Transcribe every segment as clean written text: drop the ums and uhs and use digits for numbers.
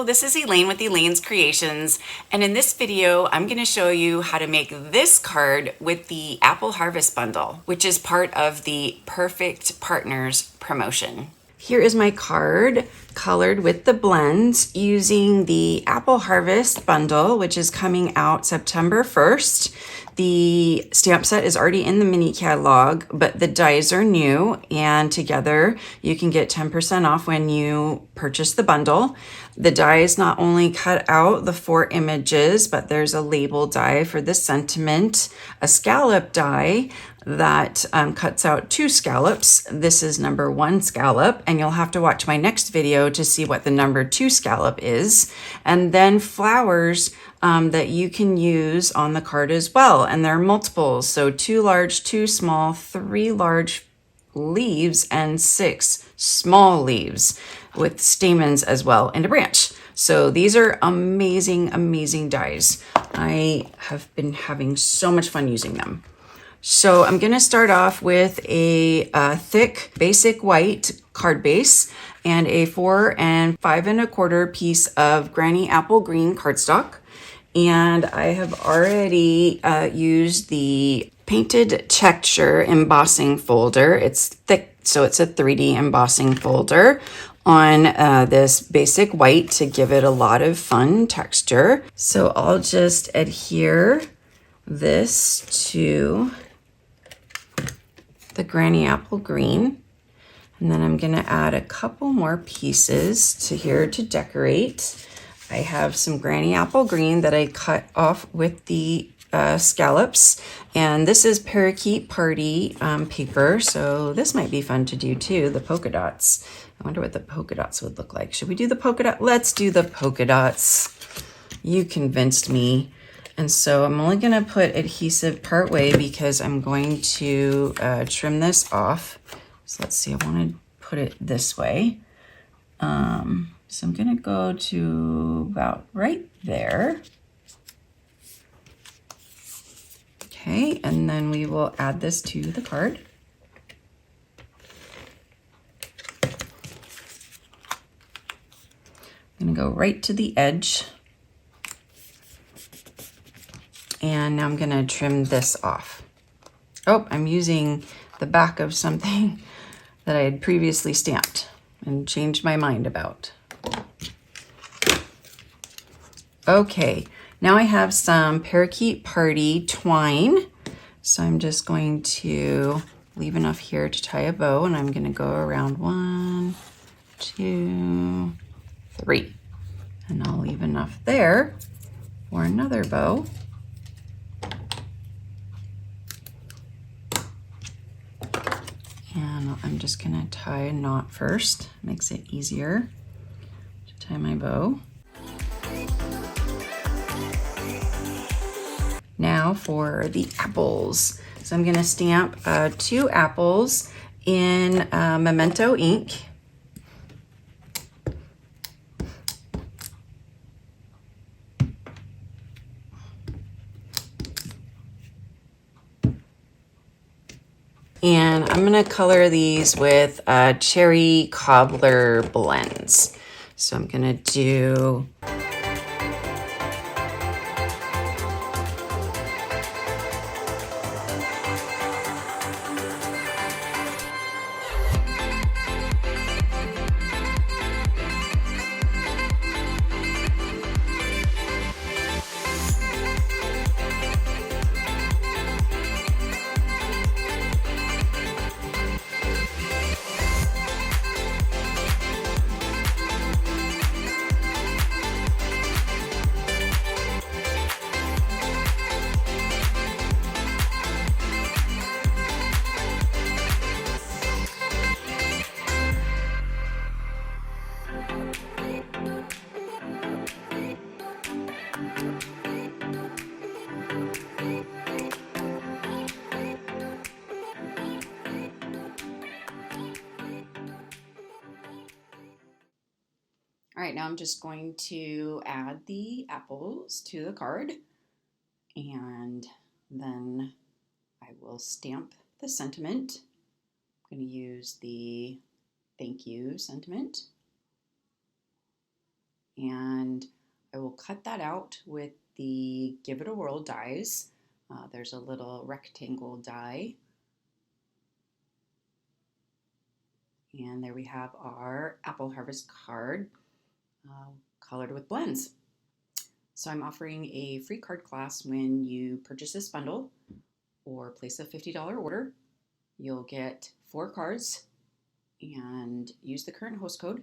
this is Elaine with Elaine's Creations, and in this video I'm going to show you how to make this card with the Apple Harvest Bundle, which is part of the Perfect Partners promotion. Here is my card colored with the blends using the Apple Harvest Bundle, which is coming out September 1st. The stamp set is already in the mini catalog, but the dies are new, and together you can get 10% off when you purchase the bundle. The dies not only cut out the 4 images, but there's a label die for the sentiment, a scallop die that cuts out 2 scallops. This is number 1 scallop, and you'll have to watch my next video to see what the number 2 scallop is. And then flowers that you can use on the card as well. And there are multiples. So 2 large, 2 small, 3 large leaves, and 6 small leaves with stamens as well, and a branch. So these are amazing, amazing dies. I have been having so much fun using them. So I'm going to start off with a thick basic white card base and a 4 5 1/4 piece of Granny Apple Green cardstock. And I have already used the painted texture embossing folder. It's thick, so it's a 3D embossing folder on this basic white to give it a lot of fun texture. So I'll just adhere this to the Granny Apple Green, and then I'm going to add a couple more pieces to here to decorate. I have some Granny Apple Green that I cut off with the scallops, and this is Parakeet Party paper, so this might be fun to do too, the polka dots. I wonder what the polka dots would look like. Should we do the polka dot? Let's do the polka dots. You convinced me. And so I'm only going to put adhesive part way because I'm going to trim this off. So let's see, I want to put it this way. So I'm going to go to about right there. Okay, and then we will add this to the card. I'm going to go right to the edge. And now I'm going to trim this off. Oh, I'm using the back of something that I had previously stamped and changed my mind about. Okay, now I have some Parakeet Party twine. So I'm just going to leave enough here to tie a bow, and I'm going to go around 1, 2, 3. And I'll leave enough there for another bow. And I'm just going to tie a knot first. Makes it easier to tie my bow. Now for the apples. So I'm going to stamp 2 apples in Memento ink. And I'm going to color these with cherry cobbler blends. So I'm going to do All right, now I'm just going to add the apples to the card, and then I will stamp the sentiment. I'm going to use the thank you sentiment. and I will cut that out with the Give It a Whirl dies. There's a little rectangle die. And there we have our Apple Harvest card colored with blends. So I'm offering a free card class when you purchase this bundle or place a $50 order. You'll get 4 cards and use the current host code,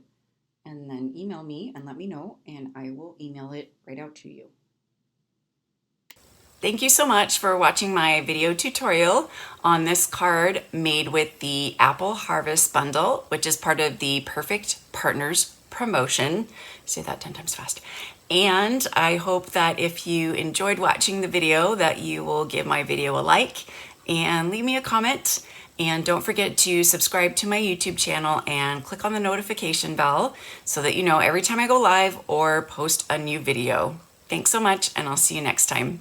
and then email me and let me know, and I will email it right out to you. Thank you so much for watching my video tutorial on this card made with the Apple Harvest bundle, which is part of the Perfect Partners promotion. Say that 10 times fast. And I hope that if you enjoyed watching the video that you will give my video a like and leave me a comment. And don't forget to subscribe to my YouTube channel and click on the notification bell so that you know every time I go live or post a new video. Thanks so much, and I'll see you next time.